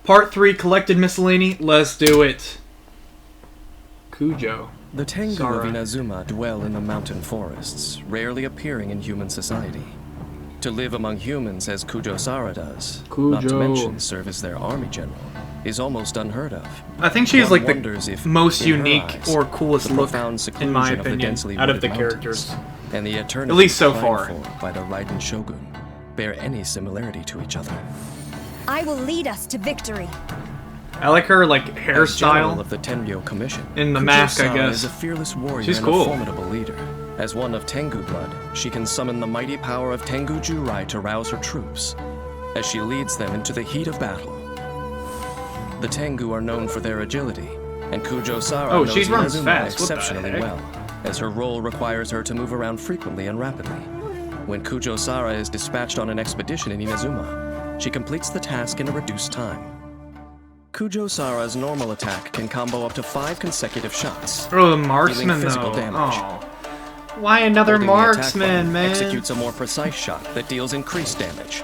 Part 3, Collected Miscellany. Let's do it. Cujo The Tengu Sara. of Inazuma dwell in the mountain forests, rarely appearing in human society. To live among humans as Cujo Sara does, not to mention serve as their army general, is almost unheard of. I think she is One like wonders the if, most in her unique eyes, or coolest the look, profound in seclusion my of the opinion, densely out of the wooded characters. mountains and the eternity At least so pined far. for by the Raiden Shogun bear any similarity to each other. I will lead us to victory. I like her like As general hairstyle of the Tenryo Commission, in the Cujo mask, I Sara guess. is a fearless warrior She's and cool. a formidable leader. As one of Tengu blood, she can summon the mighty power of Tengu Jurai to rouse her troops, as she leads them into the heat of battle. The Tengu are known for their agility, and Cujo Sara knows she runs Inazuma fast. What the exceptionally heck? well, as her role requires her to move around frequently and rapidly. When Cujo Sara is dispatched on an expedition in Inazuma, she completes the task in a reduced time. Cujo Sara's normal attack can combo up to 5 consecutive shots. Oh, the marksman dealing physical though. damage. Oh. Why another Holding the attack marksman, button man? executes a more precise shot that deals increased damage.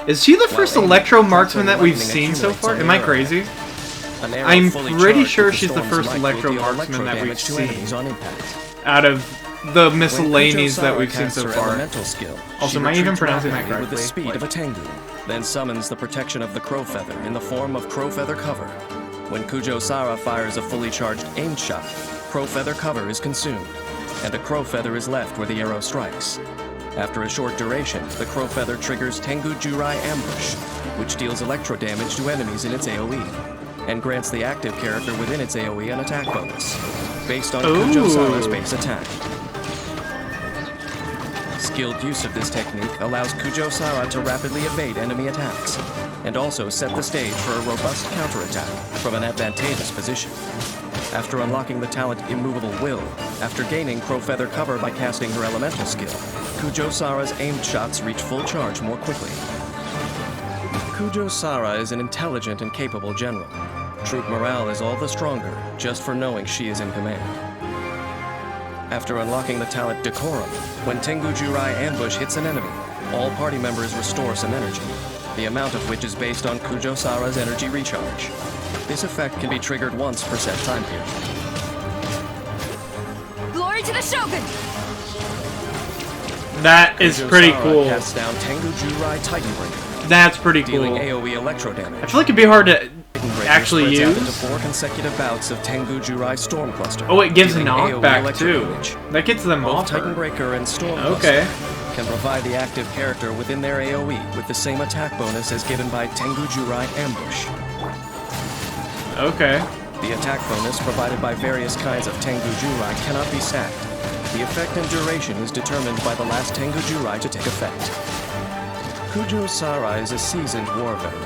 Is she the first aiming, electro marksman that lightning we've seen so accumulates far? on the Am I arrow. crazy? An arrow I'm fully pretty charged sure with she's the storm's first might will electro deal marksman that we've damage to seen enemies on impact. out of the When miscellanies Cujo that Sara we've seen casts so her far. elemental skill, Also, she am I even retreats pronouncing that rapidly with the correctly? speed of a Tengu, then summons the protection of the Crow Feather in the form of Crow Feather Cover. When Cujo Sara fires a fully charged aimed shot, Crow Feather Cover is consumed, and a Crow Feather is left where the arrow strikes. After a short duration, the Crow Feather triggers Tengu Jurai Ambush, which deals electro damage to enemies in its AoE, and grants the active character within its AoE an attack bonus, based on Cujo Sara's base attack. Skilled use of this technique allows Cujo Sara to rapidly evade enemy attacks, and also set the stage for a robust counterattack from an advantageous position. After unlocking the talent Immovable Will, after gaining Crow Feather Cover by casting her elemental skill, Cujo Sara's aimed shots reach full charge more quickly. Cujo Sara is an intelligent and capable general. Troop morale is all the stronger just for knowing she is in command. After unlocking the talent Decorum, when Tengu Jurai Ambush hits an enemy, all party members restore some energy, the amount of which is based on Cujo Sara's energy recharge. This effect can be triggered once per set time period. Glory to the Shogun! That is Cujo pretty Sara cool. casts down Tengu Jurai Titanbreaker, That's pretty dealing cool. AoE electro damage. I feel like it'd be hard to Titanbreaker actually spreads out into use. 4 consecutive bouts of Tengu Jurai Storm Cluster. Oh, it gives a dealing AoE knockback electro too. damage. That gets them Both off her. Titanbreaker and Storm Okay. Cluster can provide the active character within their AoE with the same attack bonus as given by Tengu Jurai Ambush. Okay. The attack bonus provided by various kinds of Tengu Jurai cannot be sacked. The effect and duration is determined by the last Tengu Jurai to take effect. Cujo Sara is a seasoned war veteran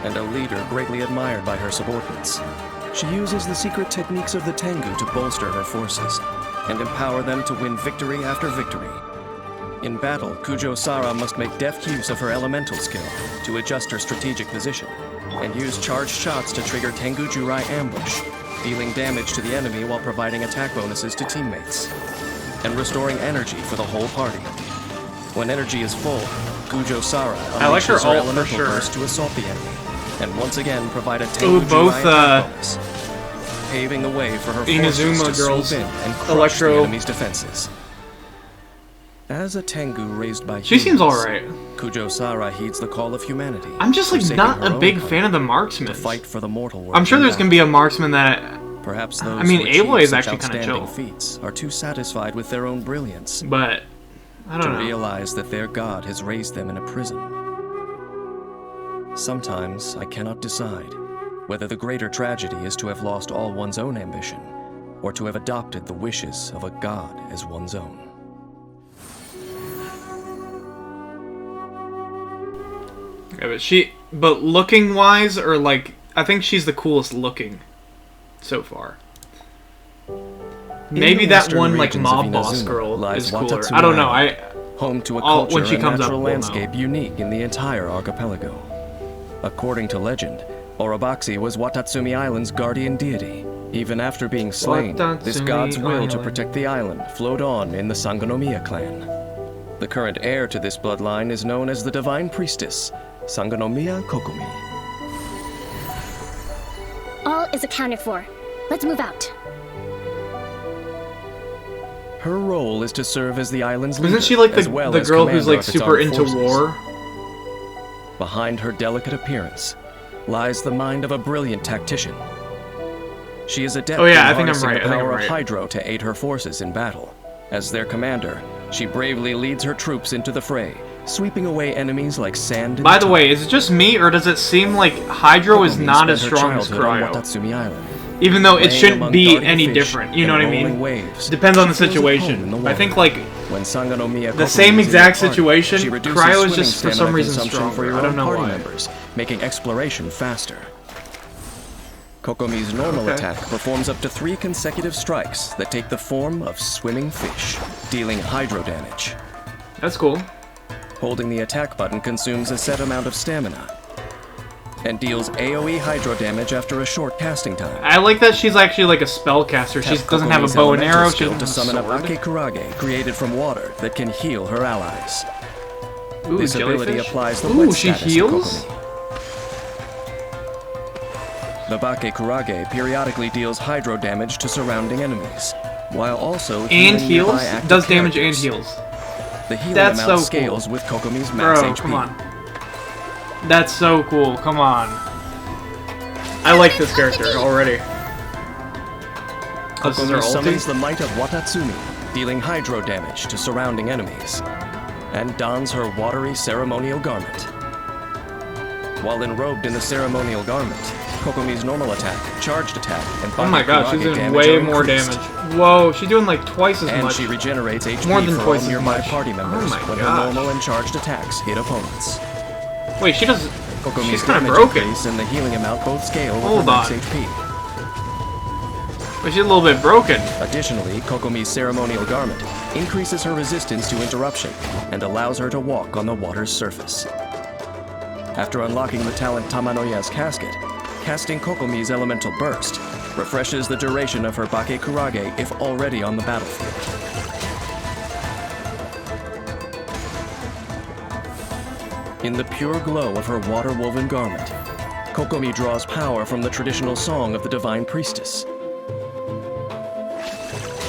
and a leader greatly admired by her subordinates. She uses the secret techniques of the Tengu to bolster her forces and empower them to win victory after victory. In battle, Cujo Sara must make deft use of her elemental skill to adjust her strategic position and use charged shots to trigger Tengu Jurai Ambush, dealing damage to the enemy while providing attack bonuses to teammates, and restoring energy for the whole party. When energy is full, Cujo Sara I like her unleashes her ult for elemental sure. burst to assault the enemy, and once again provide a Tengu Ooh, both, Jurai attack bonus, paving the way for her forces Inazuma to girls, swoop in and crush electro. the enemy's defenses. As a Tengu raised by She seems humans, alright. Cujo Sara heeds the call of humanity. I'm just like forsaking not her a own big country fan of the to marksmen. fight for the mortal world. I'm sure in there's gonna battle. be a marksman that Perhaps those I mean, who achieve Aloy is such actually kinda outstanding chill. feats are too satisfied with their own brilliance but I to don't know. realize that their god has raised them in a prison. Sometimes I cannot decide whether the greater tragedy is to have lost all one's own ambition or to have adopted the wishes of a god as one's own. Yeah, but looking wise, or like, I think she's the coolest looking so far. Maybe the that western one like regions of mob boss Inazuma girl lies is cooler. Watatsumi I don't know. Island, home to a I'll- culture when she and comes up, natural we'll know. landscape unique in the entire archipelago. According to legend, Orobaxi was Watatsumi Island's guardian deity. Even after being slain, this Watatsumi god's will to Island. protect the island flowed on in the Sangonomiya clan. The current heir to this bloodline is known as the Divine Priestess, Sangonomiya Kokumi. is accounted for. Let's move out. Her role is to serve as the island's leader, Isn't she like as well the as girl who's commander like of its super armed into forces. war? Behind her delicate appearance lies the mind of a brilliant tactician. She is adept Oh yeah, I in think I'm harnessing right. the I think I'm power right. of Hydro to aid her forces in battle. As their commander, she bravely leads her troops into the fray, sweeping away enemies like sand in By the tide. way, is it just me, or does it seem like Hydro is Kokumi not as spent her strong as childhood on Cryo? Watatsumi Island, Even though it playing shouldn't among be darting any fish different, you know and what I mean? rolling waves. Depends on the She feels at home in situation. the I water. think like When Sangonomiya the Kokumi same is in exact your party, situation, she reduces Cryo is swimming just for some stamina reason consumption for stronger. your I don't own know party why. members, making exploration faster. Kokomi's normal Okay. attack performs up to 3 consecutive strikes that take the form of swimming fish, dealing hydro damage. That's cool. Holding the attack button consumes a set amount of stamina and deals AoE hydro damage after a short casting time. I like that she's actually like a spellcaster. She Tap doesn't have a Kokomi's bow and elemental arrow. She skill doesn't to have summon a a sword. Bake Kurage created from water that can heal her allies. Ooh, This ability jellyfish? applies the Ooh, wet she status to heals? Kokumi. The Bake Kurage periodically deals hydro damage to surrounding enemies, while also And healing heals? nearby active Does damage and characters. heals. The healing That's amount so scales cool. with Kokomi's max Bro, HP. come on. That's so cool. Come on. I like this character already. This is her Kokumi summons ulti? the might of Watatsumi, dealing hydro damage to surrounding enemies, and dons her watery ceremonial garment. While enrobed in the ceremonial garment, Kokomi's normal attack, charged attack, and Oh my Bake god, she's Kurage doing damage way are more increased. damage. Whoa, she's doing like twice as And much. she regenerates HP More than for twice all as nearby much. party members Oh my when gosh. her normal and charged attacks hit opponents. Wait, she does. Kokomi's She's kind of damage broken. increase and the healing amount both scale with Hold her max on. HP. Wait, she's a little bit broken. Additionally, Kokomi's ceremonial garment increases her resistance to interruption and allows her to walk on the water's surface. After unlocking the talent Tamanoya's casket, casting Kokomi's elemental burst refreshes the duration of her Bake Kurage if already on the battlefield. In the pure glow of her water-woven garment, Kokomi draws power from the traditional song of the Divine Priestess.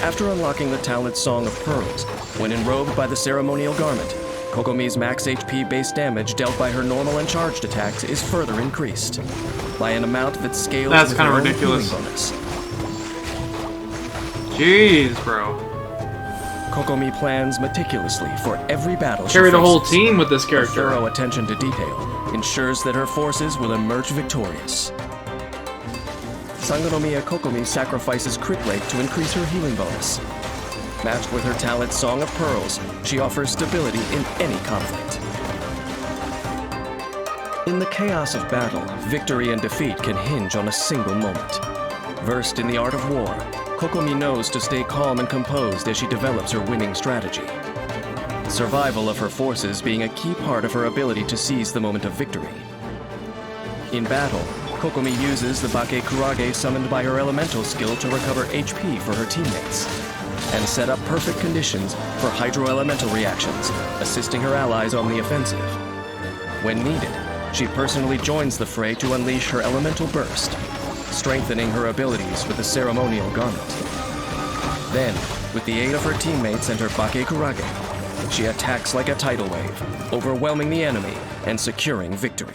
After unlocking the talent Song of Pearls, when enrobed by the ceremonial garment, Kokomi's max HP base damage dealt by her normal and charged attacks is further increased by an amount that scales That's with kinda her own ridiculous. healing bonus. Jeez, bro. Kokomi plans meticulously for every battle Carry she the whole faces. team with this Her character. thorough attention to detail ensures that her forces will emerge victorious. Sangonomiya Kokomi sacrifices crit rate to increase her healing bonus. Matched with her talent Song of Pearls, she offers stability in any conflict. In the chaos of battle, victory and defeat can hinge on a single moment. Versed in the art of war, Kokomi knows to stay calm and composed as she develops her winning strategy. Survival of her forces being a key part of her ability to seize the moment of victory. In battle, Kokomi uses the Bake Kurage summoned by her elemental skill to recover HP for her teammates, and set up perfect conditions for hydro-elemental reactions, assisting her allies on the offensive. When needed, she personally joins the fray to unleash her elemental burst, strengthening her abilities with the ceremonial garment. Then, with the aid of her teammates and her Bake Kurage, she attacks like a tidal wave, overwhelming the enemy and securing victory.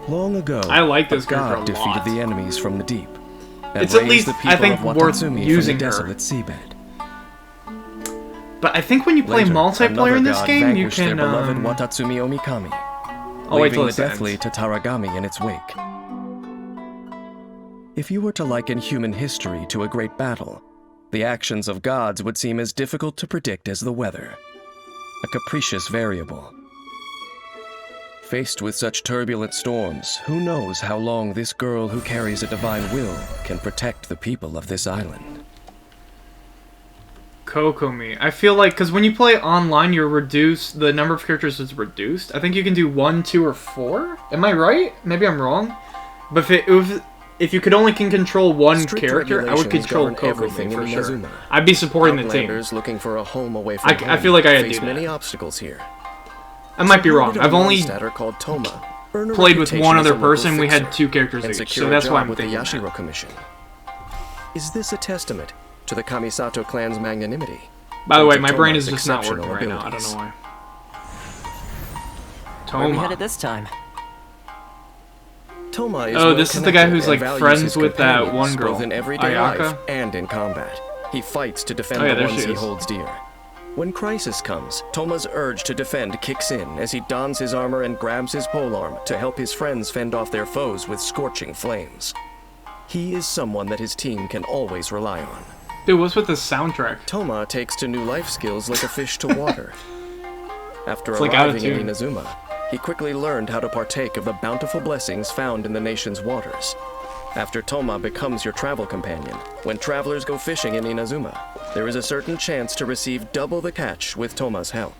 Long ago, I like this a character god a lot. defeated the enemies from the deep, and It's at raised least, the I people think, of worth Watatsumi using from her. the desolate seabed. But I think when you play Later, multiplayer another in this god game, you vanquished their can. beloved Watatsumi Omikami, I'll wait till leaving the this ends. deathly Tataragami in its wake. If you were to liken human history to a great battle, the actions of gods would seem as difficult to predict as the weather, a capricious variable. Faced with such turbulent storms, who knows how long this girl who carries a divine will can protect the people of this island. Kokumi. I feel like, because when you play online, you're reduced, the number of characters is reduced. I think you can do 1, 2, or 4? Am I right? Maybe I'm wrong. But if you could only can control one Strict character, I would regulations control govern everything Kokumi for in sure. Inazuma. I'd be supporting the team. Outlanders looking for a home away from I home feel like I'd face do many that. obstacles here. I might be wrong. Supported I've only... Mondstadt are called Tomah, Earn a played with reputation one as a other local person, we had fixer, 2 characters and each, secure so a that's why job I'm with the thinking Yashiro that. Commission. Is this a testament to the Kamisato clan's magnanimity? By the or way, to my brain is Tomah's just not exceptional working right now. I don't abilities? know why. Where are we Tomah. headed this time? Tomah is Oh, this is the guy who's, like, values friends his with that companions, one girl, both in everyday Ayaka. life and in combat. He fights to defend Oh, yeah, the there ones she he is. holds dear. When crisis comes, Tomah's urge to defend kicks in as he dons his armor and grabs his polearm to help his friends fend off their foes with scorching flames. He is someone that his team can always rely on. Dude, what's with the soundtrack? Tomah takes to new life skills like a fish to water. After It's like out of arriving in tune. Inazuma, he quickly learned how to partake of the bountiful blessings found in the nation's waters. After Tomah becomes your travel companion, when travelers go fishing in Inazuma, there is a certain chance to receive double the catch with Tomah's help.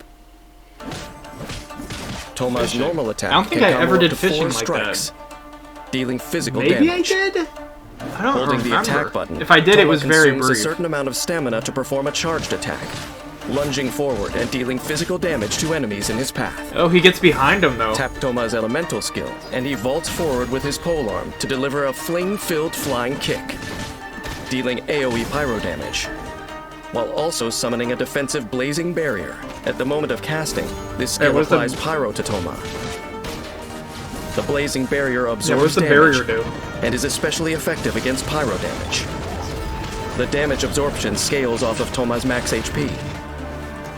Tomah's Fishing. normal attack I don't think can I combo ever up did to fishing 4 like that. strikes, dealing physical Maybe damage. I did? I don't Holding remember. the attack button, If I did, it Tomah was very consumes brief. a certain amount of stamina to perform a charged attack, lunging forward and dealing physical damage to enemies in his path. Oh, he gets behind him, though. Tap Tomah's elemental skill, and he vaults forward with his polearm to deliver a flame-filled flying kick, dealing AoE pyro damage, while also summoning a defensive blazing barrier. At the moment of casting, this skill what's the- applies pyro to Tomah. The blazing barrier Yeah, absorbs what's the damage barrier do? and is especially effective against pyro damage. The damage absorption scales off of Tomah's max HP.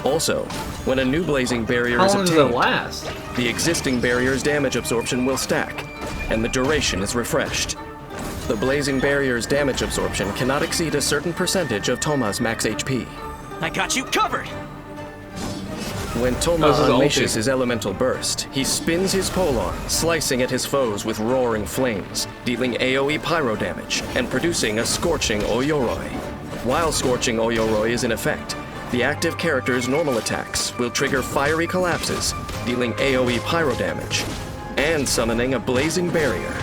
Also, when a new blazing barrier How is long does obtained, it last? the existing barrier's damage absorption will stack, and the duration is refreshed. The blazing barrier's damage absorption cannot exceed a certain percentage of Tomah's max HP. I got you covered! When Tomah This is unleashes ulti. his elemental burst, he spins his polearm, slicing at his foes with roaring flames, dealing AoE pyro damage, and producing a scorching Oyoroi. While scorching Oyoroi is in effect, the active character's normal attacks will trigger fiery collapses, dealing AoE pyro damage, and summoning a blazing barrier.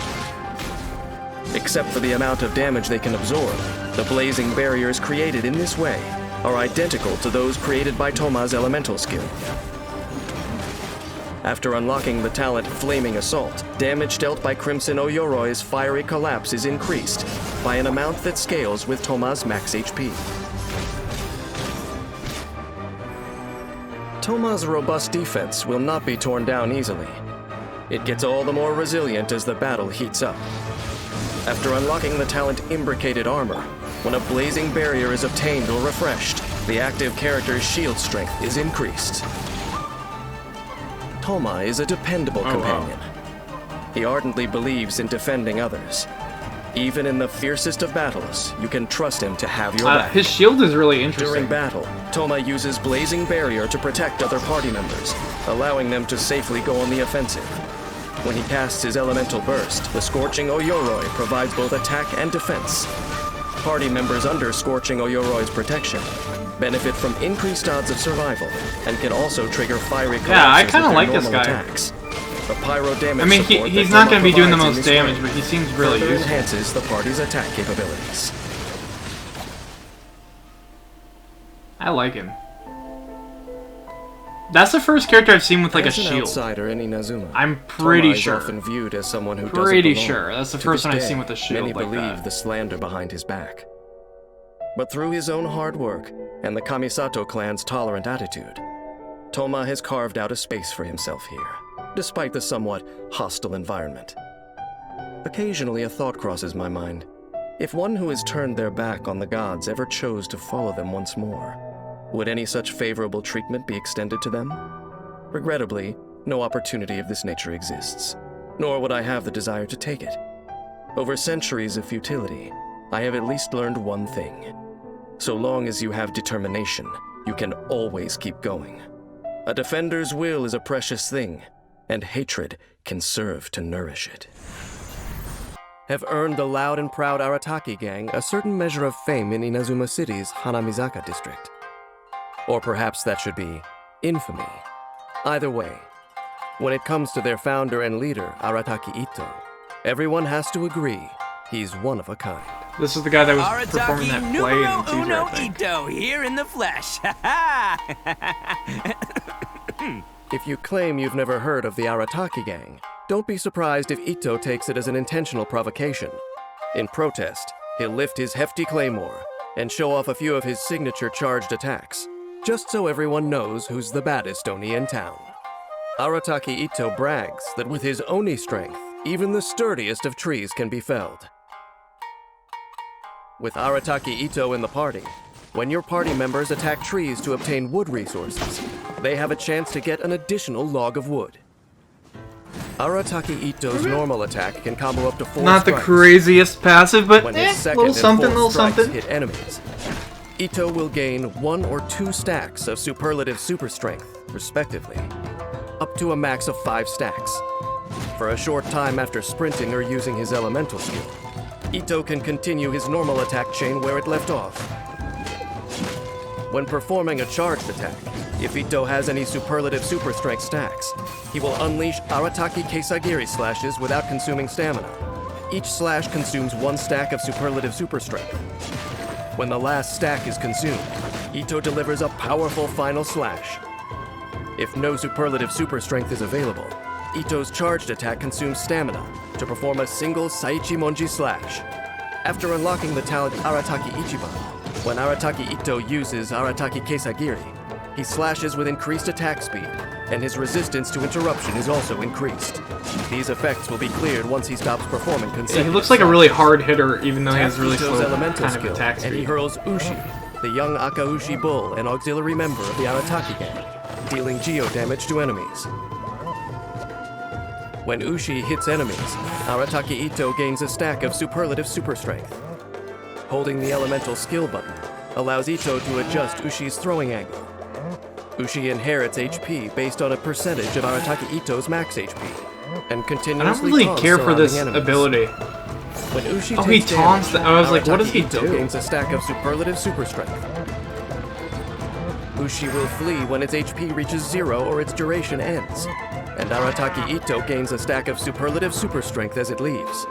Except for the amount of damage they can absorb, the blazing barriers created in this way are identical to those created by Tomah's elemental skill. After unlocking the talent Flaming Assault, damage dealt by Crimson Oyoroi's fiery collapse is increased by an amount that scales with Tomah's max HP. Tomah's robust defense will not be torn down easily. It gets all the more resilient as the battle heats up. After unlocking the talent Imbricated Armor, when a blazing barrier is obtained or refreshed, the active character's shield strength is increased. Tomah is a dependable companion. He ardently believes in defending others. Even in the fiercest of battles, you can trust him to have your back. His shield is really interesting. During battle, Tomah uses Blazing Barrier to protect other party members, allowing them to safely go on the offensive. When he casts his elemental burst, the Scorching Oyoroi provides both attack and defense. Party members under Scorching Oyoroi's protection benefit from increased odds of survival and can also trigger fiery collapses Yeah, I with kinda their like this normal guy. attacks. The pyro damage I mean, support he's that not Tomah going to be doing the provides in most this damage, way but he seems really further useful. enhances the party's attack capabilities. I like him. That's the first character I've seen with like a As an shield. outsider in Inazuma, I'm pretty Tomah sure. is often viewed as someone who Pretty doesn't belong. sure. That's the To first this one I've day, seen with a shield many like believe that. the slander behind his back. But through his own hard work and the Kamisato clan's tolerant attitude, Tomah has carved out a space for himself here, despite the somewhat hostile environment. Occasionally a thought crosses my mind. If one who has turned their back on the gods ever chose to follow them once more, would any such favorable treatment be extended to them? Regrettably, no opportunity of this nature exists, nor would I have the desire to take it. Over centuries of futility, I have at least learned one thing. So long as you have determination, you can always keep going. A defender's will is a precious thing, and hatred can serve to nourish it. Have earned the loud and proud Arataki gang a certain measure of fame in Inazuma City's Hanamizaka district. Or perhaps that should be infamy. Either way, when it comes to their founder and leader, Arataki Ito, everyone has to agree he's one of a kind. This is the guy that was performing that Arataki play in numero the teaser, uno I think. Ito here in the flesh. If you claim you've never heard of the Arataki gang, Don't be surprised if Ito takes it as an intentional provocation. In protest, he'll lift his hefty claymore and show off a few of his signature charged attacks, just so everyone knows who's the baddest Oni in town. Arataki Ito brags that with his Oni strength, even the sturdiest of trees can be felled. With Arataki Ito in the party, when your party members attack trees to obtain wood resources, they have a chance to get an additional log of wood. Arataki Ito's normal attack can combo up to 4 Not the strikes. craziest passive, but When his second little and something, fourth little strikes something. hit enemies, Ito will gain 1 or 2 stacks of superlative super strength, respectively, up to a max of 5 stacks. For a short time after sprinting or using his elemental skill, Ito can continue his normal attack chain where it left off. When performing a charged attack, if Ito has any superlative super strength stacks, he will unleash Arataki Keisagiri slashes without consuming stamina. Each slash consumes 1 stack of superlative super strength. When the last stack is consumed, Ito delivers a powerful final slash. If no superlative super strength is available, Ito's charged attack consumes stamina to perform a single Saichi Monji slash. After unlocking the talent Arataki Ichiban, when Arataki Ito uses Arataki Keisagiri, he slashes with increased attack speed, and his resistance to interruption is also increased. These effects will be cleared once he stops performing consecutive He looks like a really hard hitter, even though he has really Ito's slow elemental kind of skill, attack and he speed. hurls Ushi, the young Akaushi bull and auxiliary member of the Arataki gang, dealing geo damage to enemies. When Ushi hits enemies, Arataki Ito gains a stack of superlative super strength. Holding the elemental skill button allows Ito to adjust Ushi's throwing angle. Ushi inherits HP based on a percentage of Arataki Ito's max HP, and I continuously don't really taunts care for this surrounding enemies. ability. When Ushi Oh, he takes taunts damage, the- I was like, what does he Arataki Ito do? gains a stack of superlative super strength. Ushi will flee when its HP reaches 0 or its duration ends, and Arataki Ito gains a stack of superlative super strength as it leaves.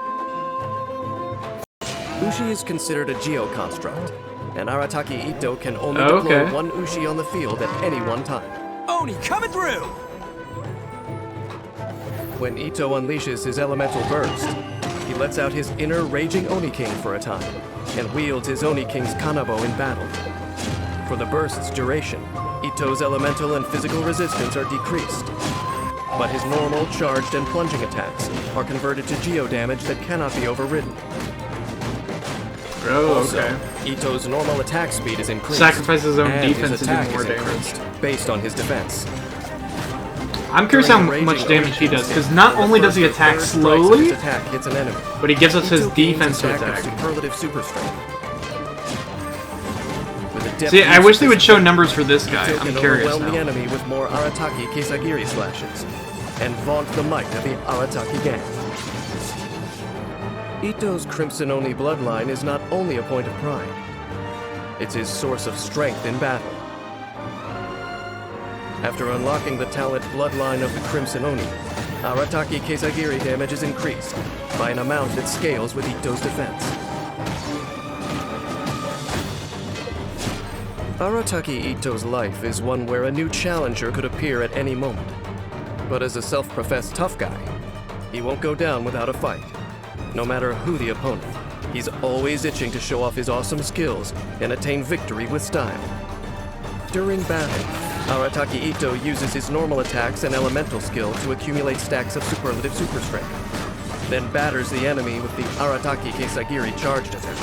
Ushi is considered a geo construct, and Arataki Ito can only deploy Okay. 1 Ushi on the field at any one time. Oni coming through! When Ito unleashes his elemental burst, he lets out his inner raging Oni King for a time, and wields his Oni King's Kanabo in battle. For the burst's duration, Ito's elemental and physical resistance are decreased, but his normal, charged, and plunging attacks are converted to geo damage that cannot be overridden. Oh, Also, okay. Ito's normal attack speed is increased. Sacrifices his own and defense his to do attack more is damage. increased based on his defense. I'm curious how During much raging damage he Oni does, King's because not when the only does first he or attack third strikes of slowly, his attack hits an enemy, but he gives us his Ito gains a defense to stack of attack. superlative super strength. With a depth See, I use wish of they this would show attack, numbers for this guy. Ito I'm can curious overwhelm the now. enemy with more Arataki Keisagiri slashes, and vaunt the might of the Arataki gang. Ito's Crimson Oni bloodline is not only a point of pride, it's his source of strength in battle. After unlocking the talent Bloodline of the Crimson Oni, Arataki Keisagiri damage is increased by an amount that scales with Ito's defense. Arataki Ito's life is one where a new challenger could appear at any moment. But as a self-professed tough guy, he won't go down without a fight. No matter who the opponent, he's always itching to show off his awesome skills and attain victory with style. During battle, Arataki Ito uses his normal attacks and elemental skill to accumulate stacks of superlative super strength, then batters the enemy with the Arataki Keisagiri charged attack.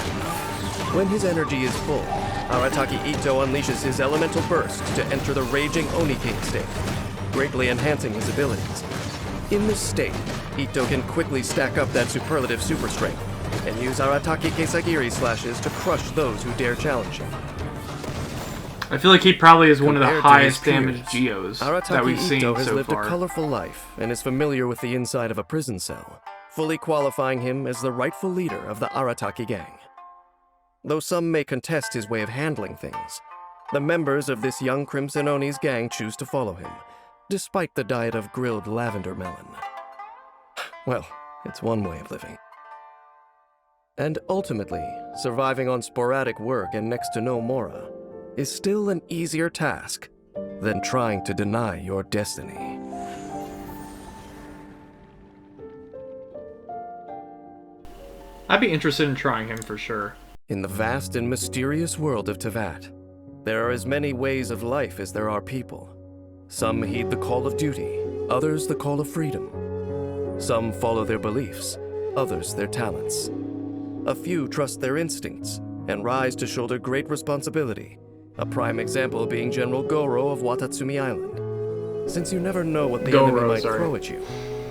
When his energy is full, Arataki Ito unleashes his elemental burst to enter the raging Oni King state, greatly enhancing his abilities. In this state, Ito can quickly stack up that superlative super strength and use Arataki Keisagiri slashes to crush those who dare challenge him. I feel like he probably is one of the Compared to highest his damage peers, geos that Arataki we've seen Ito has so lived a far. colorful life and is familiar with the inside of a prison cell, fully qualifying him as the rightful leader of the Arataki gang. Though some may contest his way of handling things, the members of this young Crimson Oni's gang choose to follow him, despite the diet of grilled lavender melon. Well, it's one way of living. And ultimately, surviving on sporadic work and next to no mora is still an easier task than trying to deny your destiny. I'd be interested in trying him for sure. In the vast and mysterious world of Teyvat, there are as many ways of life as there are people. Some heed the call of duty, others the call of freedom. Some follow their beliefs, others their talents. A few trust their instincts and rise to shoulder great responsibility, a prime example being General Goro of Watatsumi Island. Since you never know what the enemy might throw at you,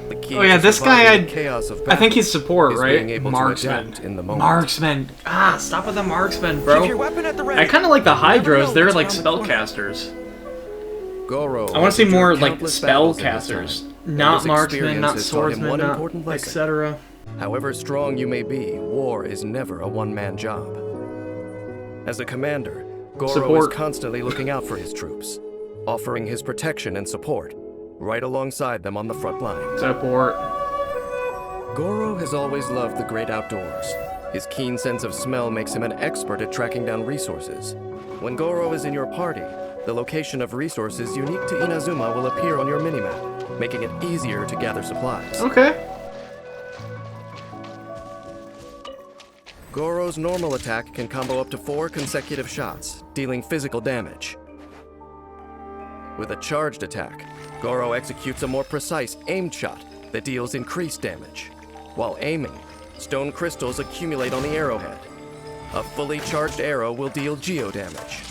the key to this guy, the chaos of I think he's support, is right? being able to adapt in the moment. Marksman. Ah, stop with the marksman, bro. Keep your weapon at the ready. I kind of like the Hydras. They're like Around the corner. spellcasters. Goro I want to see more like countless battles in his spellcasters, time, not and this marksmen, experience not has taught him swordsmen, one not important lesson. etc. However strong you may be, war is never a one-man job. As a commander, Goro Support. is constantly looking out for his troops, offering his protection and support, right alongside them on the front line. Support. Goro has always loved the great outdoors. His keen sense of smell makes him an expert at tracking down resources. When Goro is in your party, the location of resources unique to Inazuma will appear on your minimap, making it easier to gather supplies. Okay. Goro's normal attack can combo up to 4 consecutive shots, dealing physical damage. With a charged attack, Goro executes a more precise aimed shot that deals increased damage. While aiming, stone crystals accumulate on the arrowhead. A fully charged arrow will deal geo damage.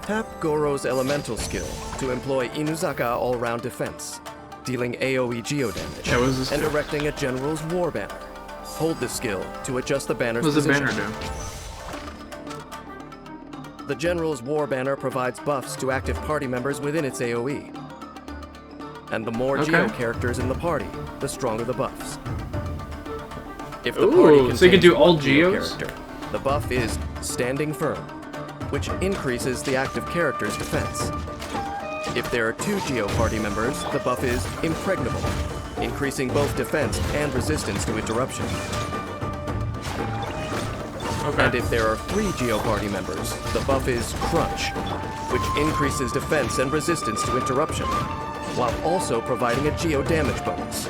Tap Goro's elemental skill to employ Inuzaka all-round defense, dealing AoE geo damage, Yeah, what does this and do? erecting a general's war banner. Hold the skill to adjust the banner's What does the position. banner do? The general's war banner provides buffs to active party members within its AoE. And the more Okay. geo characters in the party, the stronger the buffs. If the Ooh, party so you can do contains all one geo geos? character, the buff is Standing Firm, which increases the active character's defense. If there are 2 geo party members, the buff is Impregnable, increasing both defense and resistance to interruption. Okay. And if there are 3 geo party members, the buff is Crunch, which increases defense and resistance to interruption, while also providing a geo damage bonus.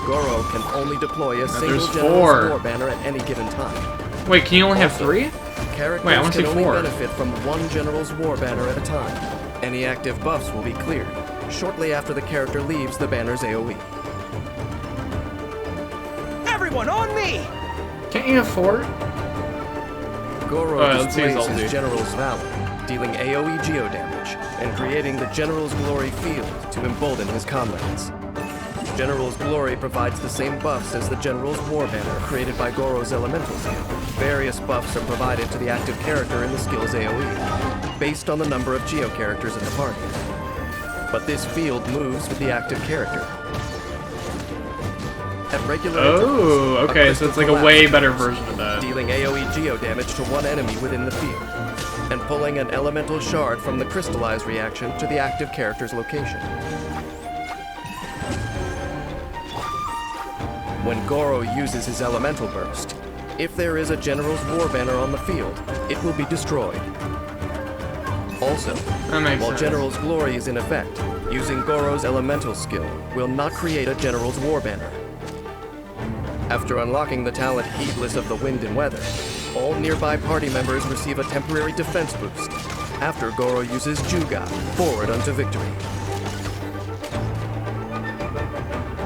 Goro can only deploy a single there's general's 4. war banner at any given time. Wait, can you only have Also, 3? Characters Wait, I wanna can see only 4. benefit from one general's war banner at a time. Any active buffs will be cleared shortly after the character leaves the banner's AoE. Everyone on me! Can't you have 4? Goro Alright, let's use displays all his these. general's valor, dealing AoE geo damage and creating the General's Glory field to embolden his comrades. General's Glory provides the same buffs as the General's War Banner created by Goro's elemental skill. Various buffs are provided to the active character in the skill's AoE, based on the number of geo characters in the party. But this field moves with the active character. At regular Oh, intervals, a okay, so crystal it's like a collapse way occurs, better version of that. dealing AoE geo damage to one enemy within the field, and pulling an elemental shard from the crystallized reaction to the active character's location. When Goro uses his elemental burst, if there is a General's War Banner on the field, it will be destroyed. Also, That makes while sense. General's Glory is in effect, using Goro's elemental skill will not create a General's War Banner. After unlocking the talent Heedless of the Wind and Weather, all nearby party members receive a temporary defense boost after Goro uses Juga, Forward unto Victory.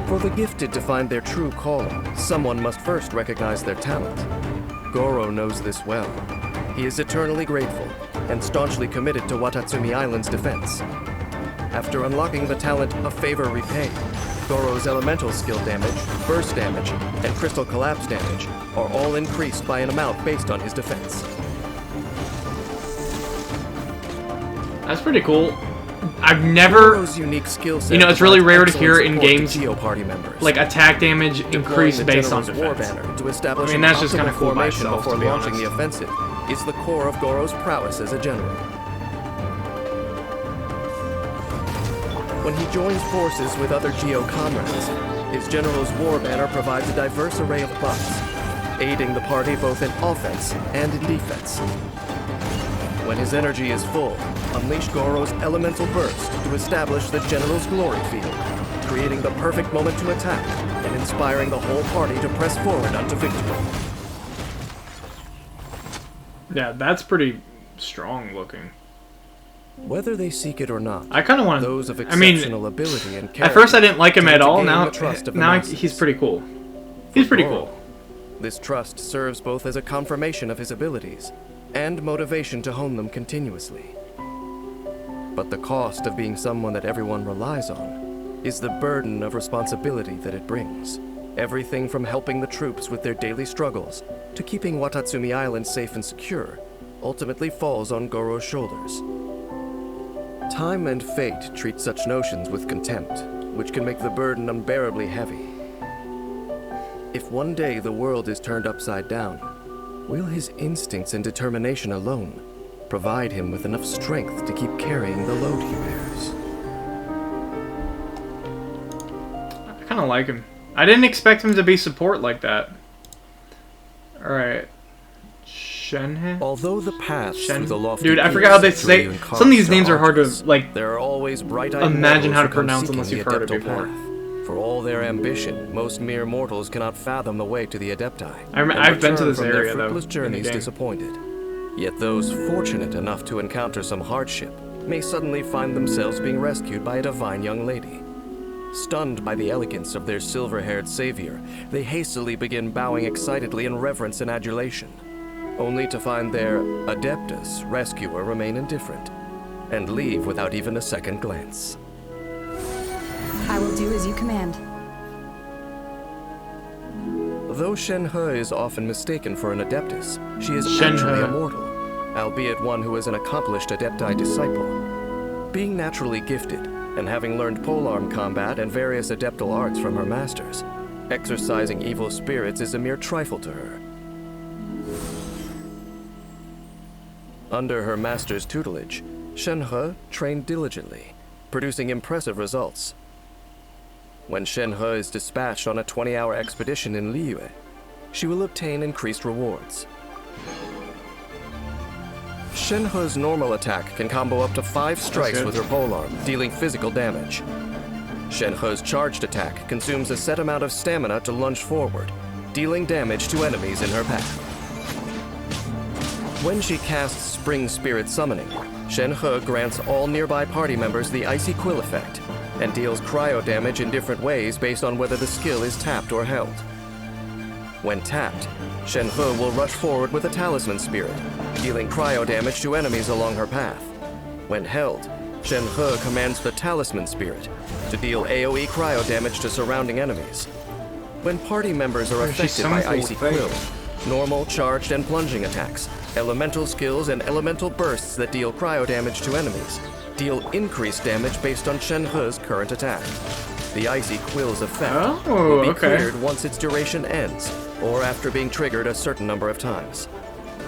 For the gifted to find their true calling, someone must first recognize their talent. Goro knows this well. He is eternally grateful and staunchly committed to Watatsumi Island's defense. After unlocking the talent A Favor Repaid, Goro's elemental skill damage, burst damage, and crystal collapse damage are all increased by an amount based on his defense. That's pretty cool. I've never, Goro's unique skill set you know, it's really provides rare to hear excellent in support to games, Geo party members. like attack damage Deploying increased the based on General's War defense. Banner to establish I mean, an that's just optimal kinda cool by formation itself, before to be launching honest. the offensive is the core of Goro's prowess as a general. When he joins forces with other Geo comrades, his General's War Banner provides a diverse array of buffs, aiding the party both in offense and in defense. When his energy is full, a unleash Goro's elemental burst to establish the General's glory field, creating the perfect moment to attack and inspiring the whole party to press forward unto victory. Yeah, that's pretty strong looking. Whether they seek it or not, I kind of want those of I mean, exceptional ability and at character first I didn't like him tend at to all. gain Now, the trust of the now masses. he's pretty cool. He's pretty Goro, cool. This trust serves both as a confirmation of his abilities and motivation to hone them continuously. But the cost of being someone that everyone relies on is the burden of responsibility that it brings. Everything from helping the troops with their daily struggles to keeping Watatsumi Island safe and secure ultimately falls on Goro's shoulders. Time and fate treat such notions with contempt, which can make the burden unbearably heavy. If one day the world is turned upside down, will his instincts and determination alone provide him with enough strength to keep carrying the load he bears? I kind of like him. I didn't expect him to be support like that. Alright. Shenhe? Although the paths through the lofty Dude, I forgot how they say. and Some of these cards names are hard to, arduous, like, there are always bright-eyed imagine how to mortals who come pronounce seeking unless you've the heard it Adeptal before. path. For all their ambition, most mere mortals cannot fathom the way to the Adepti. I've been to this from area, their though, fruitless in the journeys game. disappointed. Yet those fortunate enough to encounter some hardship may suddenly find themselves being rescued by a divine young lady. Stunned by the elegance of their silver-haired savior, they hastily begin bowing excitedly in reverence and adulation, only to find their Adeptus rescuer remain indifferent and leave without even a second glance. I will do as you command. Though Shenhe is often mistaken for an Adeptus, she is Shenhe. actually a mortal, albeit one who is an accomplished Adepti disciple. Being naturally gifted, and having learned polearm combat and various Adeptal arts from her masters, exorcising evil spirits is a mere trifle to her. Under her master's tutelage, Shenhe trained diligently, producing impressive results. When Shenhe is dispatched on a 20-hour expedition in Liyue, she will obtain increased rewards. Shenhe's normal attack can combo up to 5 strikes with her polearm, dealing physical damage. Shenhe's charged attack consumes a set amount of stamina to lunge forward, dealing damage to enemies in her path. When she casts Spring Spirit Summoning, Shenhe grants all nearby party members the Icy Quill effect, and deals cryo damage in different ways based on whether the skill is tapped or held. When tapped, Shenhe will rush forward with a Talisman Spirit, dealing cryo damage to enemies along her path. When held, Shenhe commands the Talisman Spirit to deal AoE cryo damage to surrounding enemies. When party members are affected by Icy Quill, normal, charged, and plunging attacks, elemental skills, and elemental bursts that deal cryo damage to enemies deal increased damage based on Shenhe's current attack. The Icy Quill's effect will be cleared once its duration ends, or after being triggered a certain number of times.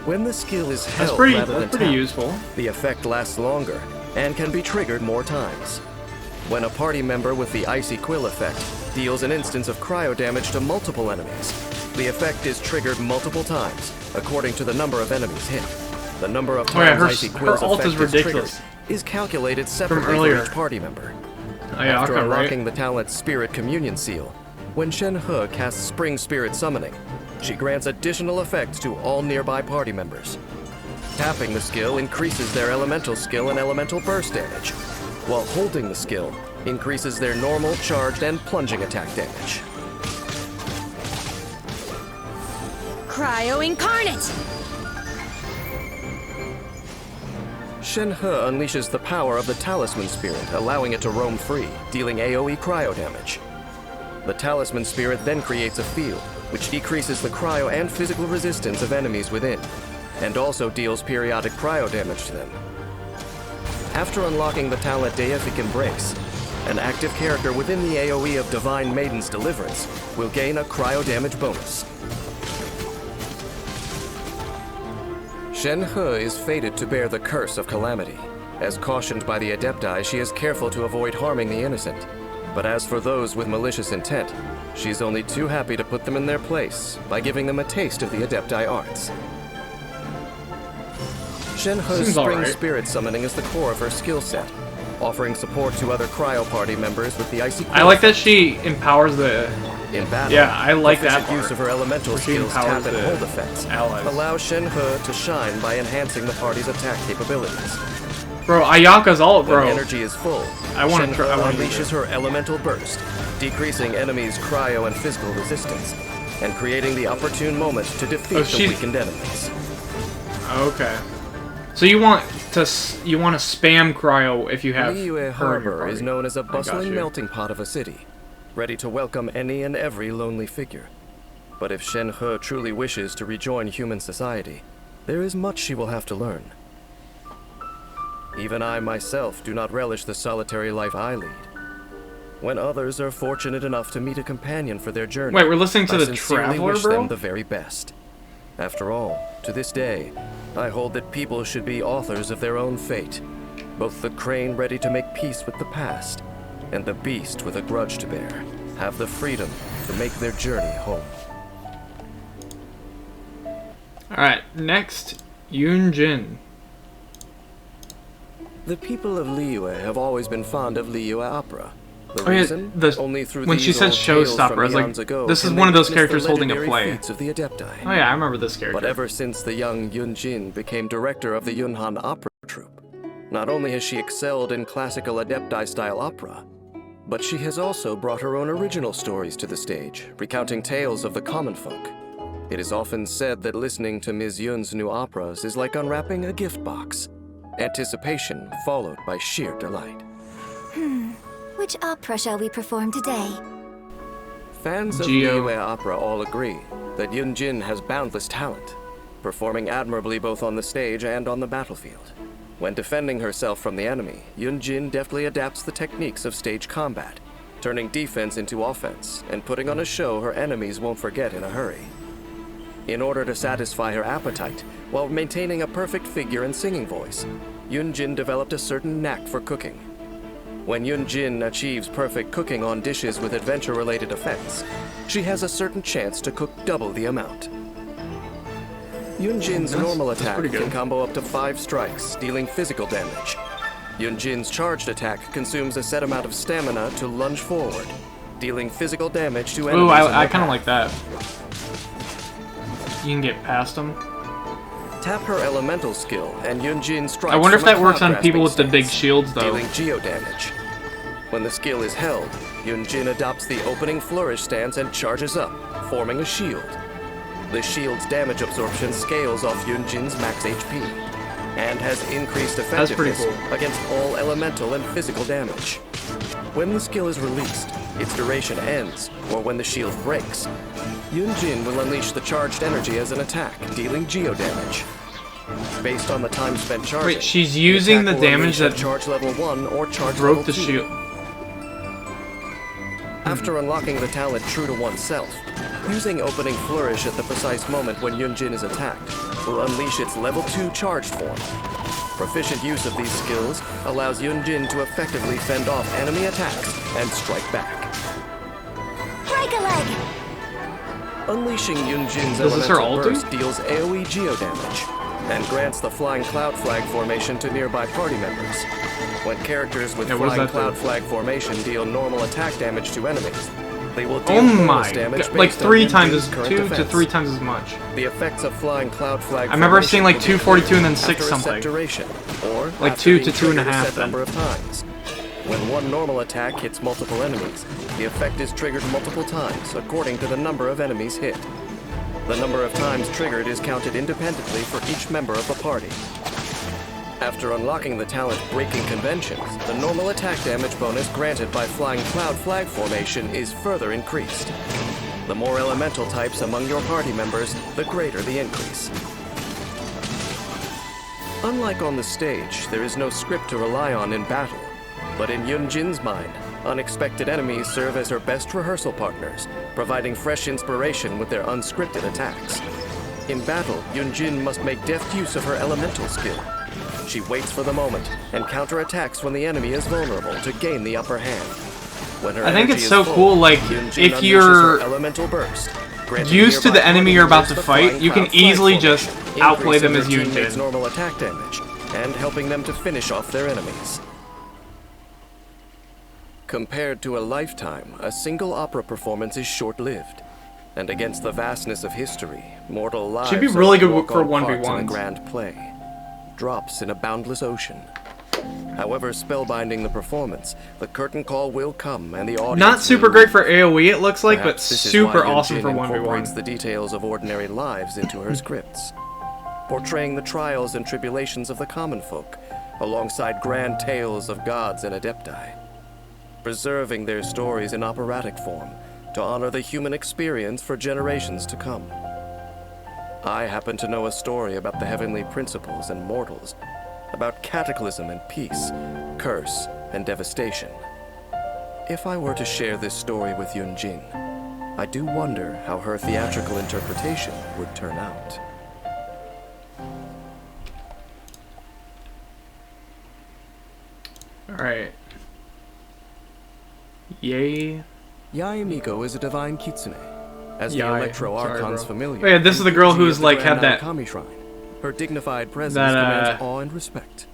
When the skill is held rather than tapped, useful. the effect lasts longer and can be triggered more times. When a party member with the Icy Quill effect deals an instance of cryo damage to multiple enemies, the effect is triggered multiple times, according to the number of enemies hit. The number of times Icy Quill's effect is triggered is calculated separately for each party member. After unlocking the talent Spirit Communion Seal, when Shenhe casts Spring Spirit Summoning, she grants additional effects to all nearby party members. Tapping the skill increases their elemental skill and elemental burst damage, while holding the skill increases their normal, charged, and plunging attack damage. Cryo Incarnate! Shenhe unleashes the power of the Talisman Spirit, allowing it to roam free, dealing AoE cryo damage. The Talisman Spirit then creates a field, which decreases the cryo and physical resistance of enemies within, and also deals periodic cryo damage to them. After unlocking the talent Deific Embrace, an active character within the AoE of Divine Maiden's Deliverance will gain a cryo damage bonus. Shenhe is fated to bear the curse of calamity. As cautioned by the Adepti, she is careful to avoid harming the innocent. But as for those with malicious intent, she's only too happy to put them in their place by giving them a taste of the Adepti arts. Shenho's Seems spring alright. spirit summoning is the core of her skill set, offering support to other cryo party members with the icy. I like that she empowers the. In battle, Yeah, I like that proficient part. use of her elemental Where she skills empowers tap and the hold effects allies. allows Shenho to shine by enhancing the party's attack capabilities. Bro, Ayaka's all, When bro. energy is full, I wanna Shenho try- I wanna do unleashes her elemental burst, decreasing enemies' cryo and physical resistance, and creating the opportune moment to defeat the she's- weakened enemies. Okay. So you want to spam cryo if you have Liyue her in your Harbor party. is known as a I got bustling you. melting pot of a city, ready to welcome any and every lonely figure. But if Shenhe truly wishes to rejoin human society, there is much she will have to learn. Even I myself do not relish the solitary life I lead. When others are fortunate enough to meet a companion for their journey, Wait, we're listening to I the sincerely Traveler, wish bro? them the very best. After all, to this day, I hold that people should be authors of their own fate. Both the crane ready to make peace with the past, and the beast with a grudge to bear, have the freedom to make their journey home. Alright, next, Yunjin. The people of Liyue have always been fond of Liyue opera. The Oh, yeah, reason? Only through when she these said old tales showstopper, from I was like, eons ago this is can one of they those witness the characters holding a legendary play. feats of the Adepti. Oh yeah, I remember this character. But ever since the young Yunjin became director of the Yunhan Opera Troupe, not only has she excelled in classical Adepti-style opera, but she has also brought her own original stories to the stage, recounting tales of the common folk. It is often said that listening to Ms. Yun's new operas is like unwrapping a gift box. Anticipation followed by sheer delight. Which opera shall we perform today? Fans of Geo. Liyue opera all agree that Yunjin has boundless talent, performing admirably both on the stage and on the battlefield. When defending herself from the enemy, Yunjin deftly adapts the techniques of stage combat, turning defense into offense and putting on a show her enemies won't forget in a hurry. In order to satisfy her appetite, while maintaining a perfect figure and singing voice, Yunjin developed a certain knack for cooking. When Yunjin achieves perfect cooking on dishes with adventure-related effects, she has a certain chance to cook double the amount. Yunjin's normal attack pretty good. can combo up to 5 strikes, dealing physical damage. Yunjin's charged attack consumes a set amount of stamina to lunge forward, dealing physical damage to enemies. Ooh, in I their kind of path. like that. You can get past them. Tap her elemental skill, and Yunjin strikes. I wonder if from a that works on cloud-grasping people with the big stance, shields, though. dealing geo damage. When the skill is held, Yunjin adopts the opening flourish stance and charges up, forming a shield. The shield's damage absorption scales off Yunjin's max HP, and has increased That's pretty effectiveness cool. against all elemental and physical damage. When the skill is released, its duration ends, or when the shield breaks, Yunjin will unleash the charged energy as an attack, dealing geo damage. Based on the time spent charging, Wait, she's using the attack will damage unleash at that charge level 1 or charge broke level the 2. shield. After unlocking the talent true to oneself, using opening flourish at the precise moment when Yunjin is attacked will unleash its level 2 charged form. Proficient use of these skills allows Yunjin to effectively fend off enemy attacks and strike back. Break a leg! Unleashing Yunjin's Is this her elemental ulti? burst deals AoE geo damage and grants the flying cloud flag formation to nearby party members. When characters with Yeah, what does flying that cloud do? flag formation deal normal attack damage to enemies, they will deal Oh bonus my damage god, like based on 3 times Yunjin's as current 2 to defense. 3 times as much. The effects of flying cloud flag I remember seeing like formation 242 and then after 6 a set something. duration, or Like after 2 being to 2.5 triggered a set then. number of times. When one normal attack hits multiple enemies, the effect is triggered multiple times according to the number of enemies hit. The number of times triggered is counted independently for each member of the party. After unlocking the talent Breaking Conventions, the normal attack damage bonus granted by Flying Cloud Flag formation is further increased. The more elemental types among your party members, the greater the increase. Unlike on the stage, there is no script to rely on in battle. But in Yunjin's mind, unexpected enemies serve as her best rehearsal partners, providing fresh inspiration with their unscripted attacks. In battle, Yunjin must make deft use of her elemental skill. She waits for the moment and counterattacks when the enemy is vulnerable to gain the upper hand. When her I think energy it's is so full, cool, like, Yunjin if unleashes you're- her elemental burst, used to the enemy you're about to fight, you can easily just outplay them as Increasing their teammates' Yunjin. normal attack damage and helping them to finish off their enemies. Compared to a lifetime, a single opera performance is short-lived. And against the vastness of history, mortal lives She'd be really good walk for on parts in a 1v1s. grand play. Drops in a boundless ocean. However spellbinding the performance, the curtain call will come and the audience Not super will great for AoE, it looks like, but Perhaps this is why super awesome Yunjin for incorporates 1v1. the details of ordinary lives into her scripts, portraying the trials and tribulations of the common folk, alongside grand tales of gods and adepti, preserving their stories in operatic form to honor the human experience for generations to come. I happen to know a story about the heavenly principles and mortals, about cataclysm and peace, curse and devastation. If I were to share this story with Yunjin, I do wonder how her theatrical interpretation would turn out. Alright. Yay. Yamiko is a divine kitsune, as the Yai. Electro Sorry, Archon's bro. familiar. Oh, yeah, this is the girl and who's, of the like, Grand had that- Kami Shrine. Her dignified presence that, commands awe and respect.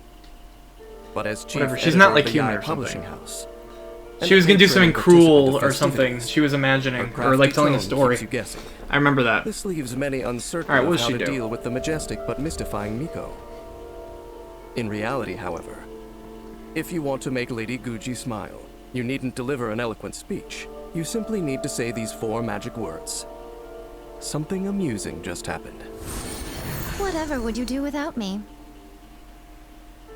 But as chief whatever, she's not, editor like, of the human Yai or Publishing something. House, She was gonna do something cruel or something. festivities. She was imagining, Her or like crafty telling a tone story. keeps you guessing. I remember that. This leaves many uncertain Alright, what of does how she to do? deal with the majestic but mystifying Miko. In reality, however, if you want to make Lady Guji smile, you needn't deliver an eloquent speech. You simply need to say these 4 magic words. Something amusing just happened. Whatever would you do without me?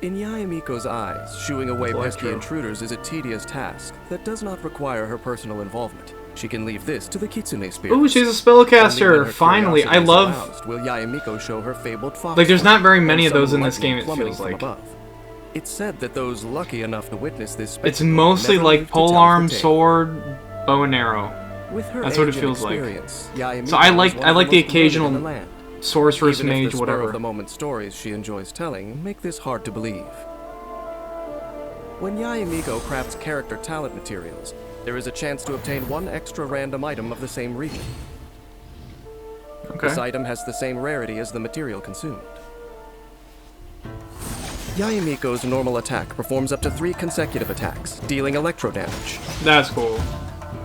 In Yamiko's eyes, shooing away pesky Electro. intruders is a tedious task that does not require her personal involvement. She can leave this to the Kitsune spirit. Ooh, she's a Only when spellcaster. her Finally, I curiosity is love. aroused will Yamiko show her fabled fox. Like, there's not very and many of those in summon this game, lightning it plummeting feels from like. above. It's said that those lucky enough to witness this It's spectacle mostly never like live to tell the polearm, tale. sword, bow and arrow. With her That's what it age and feels like. experience, Yamiko So I is like one I of like the most learned in occasional the land. sorceress, Even if mage, the spur whatever. of the moment stories she enjoys telling make this hard to believe. When Yamiko crafts character talent materials, there is a chance to obtain 1 extra random item of the same region. This Okay. item has the same rarity as the material consumed. Yamiko's normal attack performs up to 3 consecutive attacks, dealing electro damage. That's cool.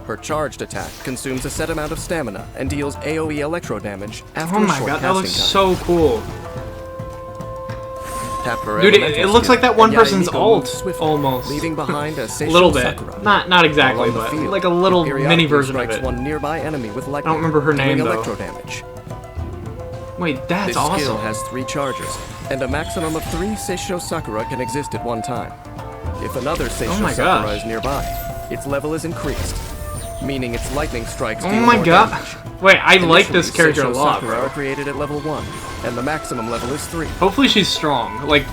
Her charged attack consumes a set amount of stamina and deals AoE electro damage after Oh a my short god, that looks casting time. so cool. Tap her Dude, elemental it looks skill, like that one and person's Yamiko ult, moves swiftly, almost. leaving behind a A Seisho little bit. Sakura. Not exactly, While on the but field, like a little it mini periodically version of strikes it. one nearby enemy with lightning, remember her name, dealing though. electro damage. Wait, that's This awesome. skill has 3 charges, and a maximum of 3 Seisho Sakura can exist at one time. If another Seisho Oh my Sakura gosh. is nearby, its level is increased, meaning its lightning strikes Oh deal my more god. damage. Wait, I like this Initially, character a Seisho lot, Sakura bro. are created at level 1, and the maximum level is 3. Hopefully she's strong. Like,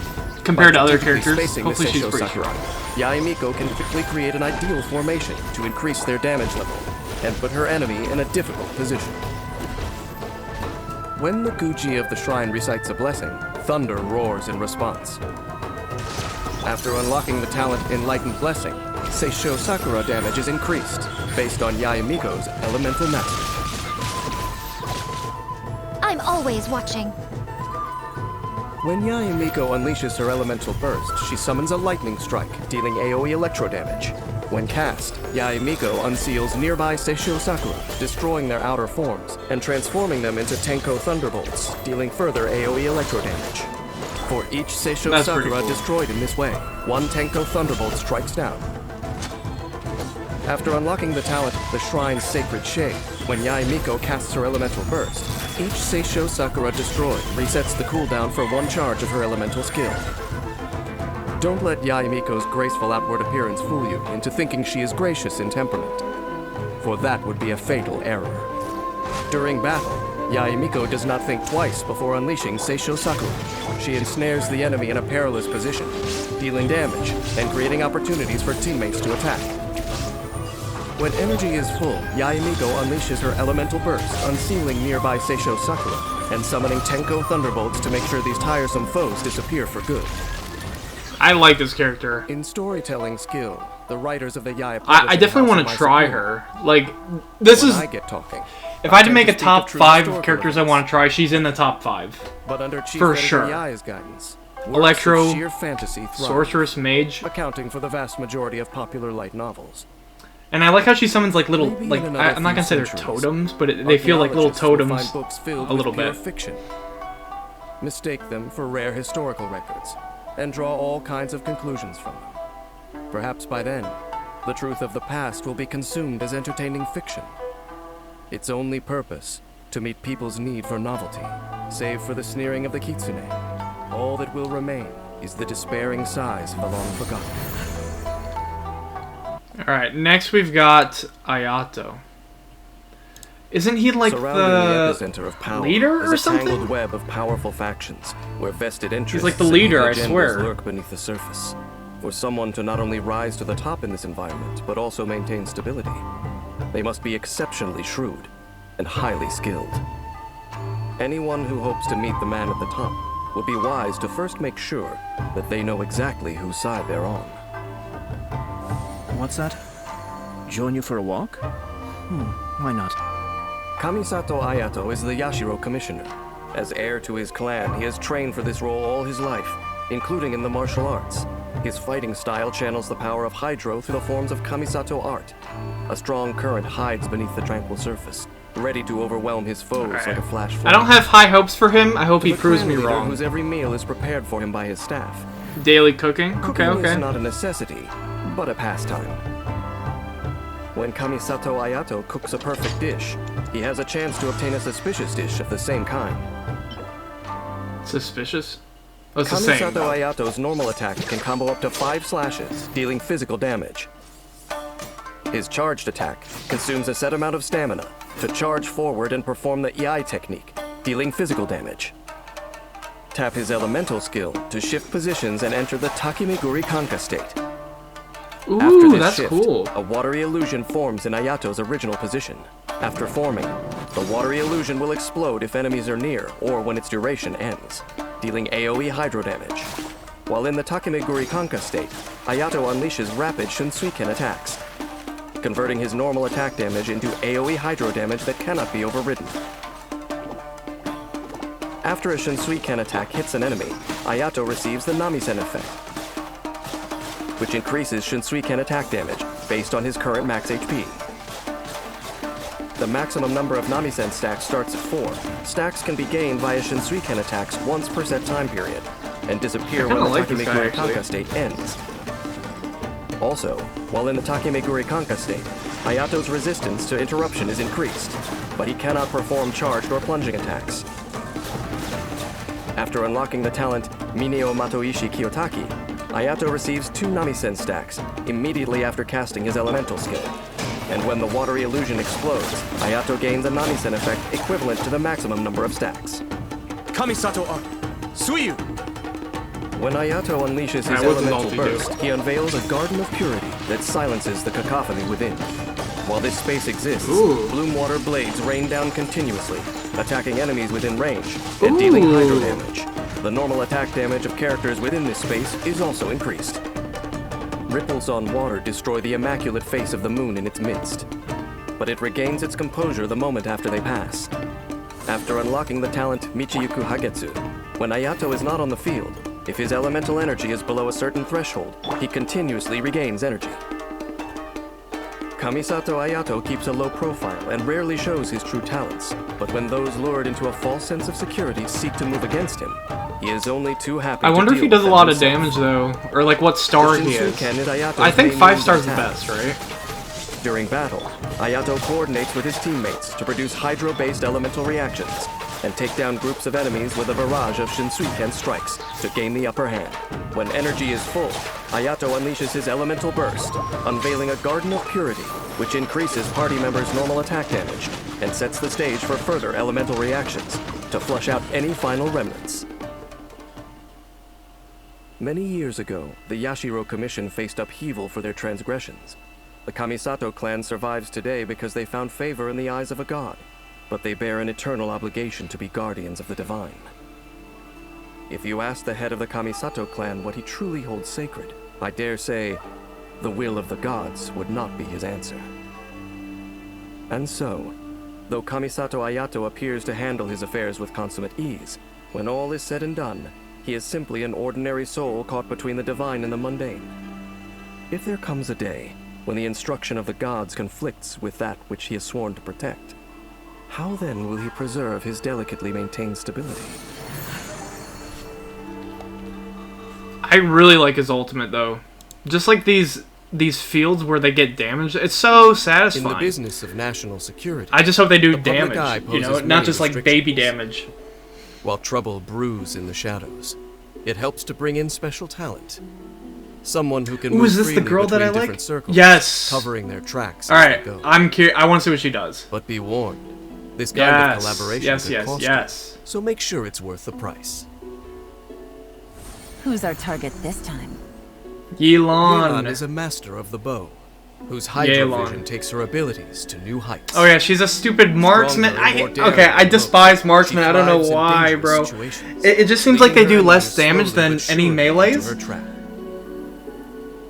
compared to other Typically characters, spacing the hopefully she's Seisho pretty Sakura, strong. Yamiko can quickly create an ideal formation to increase their damage level and put her enemy in a difficult position. When the Guji of the shrine recites a blessing, thunder roars in response. After unlocking the talent Enlightened Blessing, Seisho Sakura damage is increased based on Yamiko's elemental mastery. I'm always watching. When Yamiko unleashes her elemental burst, she summons a lightning strike, dealing AoE electro damage. When cast, Yamiko unseals nearby Seisho Sakura, destroying their outer forms, and transforming them into Tenko Thunderbolts, dealing further AoE electro damage. For each Seisho That's pretty Sakura cool. destroyed in this way, 1 Tenko Thunderbolt strikes down. After unlocking the talent, the Shrine's Sacred Shade, when Yamiko casts her elemental burst, each Seisho Sakura destroyed resets the cooldown for 1 charge of her elemental skill. Don't let Yamiko's graceful outward appearance fool you into thinking she is gracious in temperament, for that would be a fatal error. During battle, Yamiko does not think twice before unleashing Seisho Sakura. She ensnares the enemy in a perilous position, dealing damage and creating opportunities for teammates to attack. When energy is full, Yamiko unleashes her elemental burst, unsealing nearby Seisho Sakura, and summoning Tenko Thunderbolts to make sure these tiresome foes disappear for good. I like this character. In storytelling skill, the writers of the Yai I definitely want to try her. Like, this When is... I get talking, If I had to make a speak of top true 5 historical characters I events. want to try, she's in the top 5. But under Chief For Editor sure. Yai's guidance, works Electro, of sheer fantasy thrive, Sorceress, Mage. accounting for the vast majority of popular light novels. And I like how she summons like little, Maybe like, in another I'm not few gonna say they're centuries, totems, but they feel like little archaeologists will totems find books filled a little with pure bit. fiction. Mistake them for rare historical records, and draw all kinds of conclusions from them. Perhaps by then, the truth of the past will be consumed as entertaining fiction. Its only purpose, to meet people's need for novelty, save for the sneering of the kitsune. All that will remain is the despairing sighs of the long forgotten. Alright, next we've got Ayato. Isn't he like Surrounding the epicenter of power leader is or a something? tangled web of powerful factions, where vested interests like the and leader, evil I agendas swear. lurk beneath the surface. For someone to not only rise to the top in this environment, but also maintain stability, they must be exceptionally shrewd and highly skilled. Anyone who hopes to meet the man at the top would be wise to first make sure that they know exactly whose side they're on. What's that? Join you for a walk? Why not? Kamisato Ayato is the Yashiro commissioner. As heir to his clan, he has trained for this role all his life, including in the martial arts. His fighting style channels the power of Hydro through the forms of Kamisato art. A strong current hides beneath the tranquil surface, ready to overwhelm his foes like a flash flood. I don't have high hopes for him. I hope To he the proves clan me leader wrong. Whose every meal is prepared for him by his staff. Daily cooking? Okay, Cooking is okay. not a necessity, but a pastime. When Kamisato Ayato cooks a perfect dish, he has a chance to obtain a suspicious dish of the same kind. Suspicious? Oh, it's the same. Kamisato Ayato's normal attack can combo up to 5 slashes, dealing physical damage. His charged attack consumes a set amount of stamina to charge forward and perform the Iai technique, dealing physical damage. Tap his elemental skill to shift positions and enter the Takemiguri Kanka state. After Ooh, this that's shift, cool. a watery illusion forms in Ayato's original position. After forming, the watery illusion will explode if enemies are near or when its duration ends, dealing AoE hydro damage. While in the Takemiguri Kanka state, Ayato unleashes rapid Shunsuiken attacks, converting his normal attack damage into AoE hydro damage that cannot be overridden. After a Shunsuiken attack hits an enemy, Ayato receives the Namisen effect, which increases Shunsuiken attack damage based on his current max HP. The maximum number of Namisen stacks starts at 4. Stacks can be gained via Shunsuiken attacks once per set time period, and disappear I when kinda the like this guy, Takemiguri actually. Kanka state ends. Also, while in the Takemiguri Kanka state, Ayato's resistance to interruption is increased, but he cannot perform charged or plunging attacks. After unlocking the talent Mineo Matoishi Kiyotaki, Ayato receives 2 Namisen stacks immediately after casting his elemental skill. And when the watery illusion explodes, Ayato gains a Namisen effect equivalent to the maximum number of stacks. Kamisato art. Suiyu. When Ayato unleashes his Alright, what's his elemental ulti do? burst, he unveils a garden of purity that silences the cacophony within. While this space exists, Ooh. bloom water blades rain down continuously, attacking enemies within range and dealing hydro damage. The normal attack damage of characters within this space is also increased. Ripples on water destroy the immaculate face of the moon in its midst, but it regains its composure the moment after they pass. After unlocking the talent Michiyuku Hagetsu, when Ayato is not on the field, if his elemental energy is below a certain threshold, he continuously regains energy. Kamisato Ayato keeps a low profile and rarely shows his true talents, but when those lured into a false sense of security seek to move against him, he is only too happy I to wonder if deal he does with a lot of them damage though, or like what star The he is. Shinsuiken is Ayato's I think main 5 means stars of the attack. best, right? During battle, Ayato coordinates with his teammates to produce hydro-based elemental reactions and take down groups of enemies with a barrage of Shinsuiken strikes to gain the upper hand. When energy is full, Ayato unleashes his elemental burst, unveiling a garden of purity, which increases party members' normal attack damage and sets the stage for further elemental reactions to flush out any final remnants. Many years ago, the Yashiro Commission faced upheaval for their transgressions. The Kamisato clan survives today because they found favor in the eyes of a god, but they bear an eternal obligation to be guardians of the divine. If you ask the head of the Kamisato clan what he truly holds sacred, I dare say, the will of the gods would not be his answer. And so, Though Kamisato Ayato appears to handle his affairs with consummate ease, when all is said and done, he is simply an ordinary soul caught between the divine and the mundane. If there comes a day when the instruction of the gods conflicts with that which he has sworn to protect, how then will he preserve his delicately maintained stability? I really like his ultimate though. Just like these fields where they get damaged, it's so satisfying. In the business of national security, I just hope they do the public eye damage, you know, poses not many just like baby restrictions. damage. While trouble brews in the shadows, it helps to bring in special talent. Someone who can Ooh, move is this the freely girl that I between like? different circles, Yes. covering their tracks All as right, they go. I'm curious. I want to see what she does. But be warned, this kind of collaboration could cost Yes. you, so make sure it's worth the price. Who's our target this time? Yelon is Yelon. a master of the bow, whose hydro Yelon. vision takes her abilities to new heights. Oh yeah, she's a stupid marksman. Stronger and more daring Okay, I than despise most. marksmen. She I don't know thrives in why, dangerous bro. situations, It just seems like they leading do her less enemies damage slowly than but any surely melees. into her trap.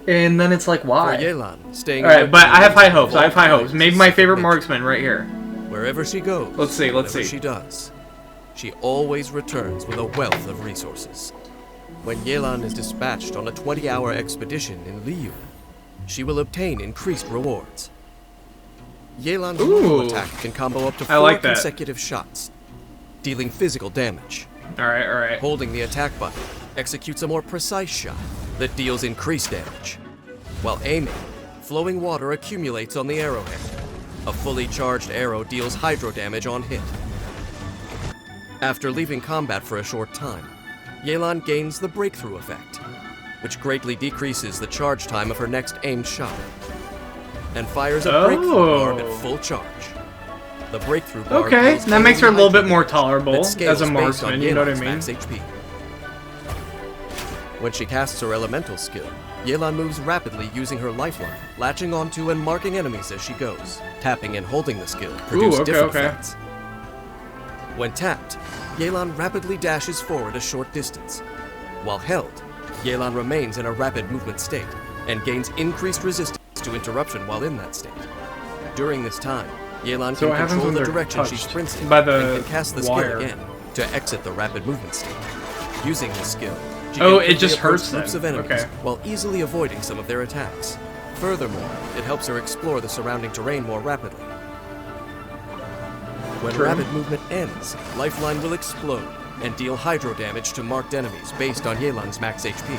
And then it's like, For why? Yelon, staying Alright, alert but to I have high enemies hopes. I have high hopes. is Maybe my favorite second marksman right here. nature. Wherever she goes, Let's see. whatever she does, she always returns with a wealth of resources. When Yelon is dispatched on a 20-hour expedition in Liyue, she will obtain increased rewards. Yelon's normal Ooh. attack can combo up to I 4 like that. consecutive shots, dealing physical damage. Alright. Holding the attack button executes a more precise shot that deals increased damage. While aiming, flowing water accumulates on the arrowhead. A fully charged arrow deals hydro damage on hit. After leaving combat for a short time, Yelon gains the breakthrough effect, which greatly decreases the charge time of her next aimed shot, and fires a breakthrough barb at full charge. The breakthrough barb Okay, deals that makes her a AoE little bit hydro more damage tolerable that as scales a based on marksman, you know what I Yelon's mean? max HP. When she casts her elemental skill, Yelon moves rapidly using her lifeline, latching onto and marking enemies as she goes. Tapping and holding the skill produce different effects. When tapped, Yelon rapidly dashes forward a short distance. While held, Yelon remains in a rapid movement state and gains increased resistance to interruption while in that state. During this time, Yelon So can what happens control when the they're direction she touched sprints in by the and can cast the wire? skill again to exit the rapid movement state. Using this skill, she Oh, can it just quickly approach hurts groups them. of enemies Okay. while easily avoiding some of their attacks. Furthermore, it helps her explore the surrounding terrain more rapidly. When True. rapid movement ends, Lifeline will explode and deal hydro damage to marked enemies based on Yelon's max HP.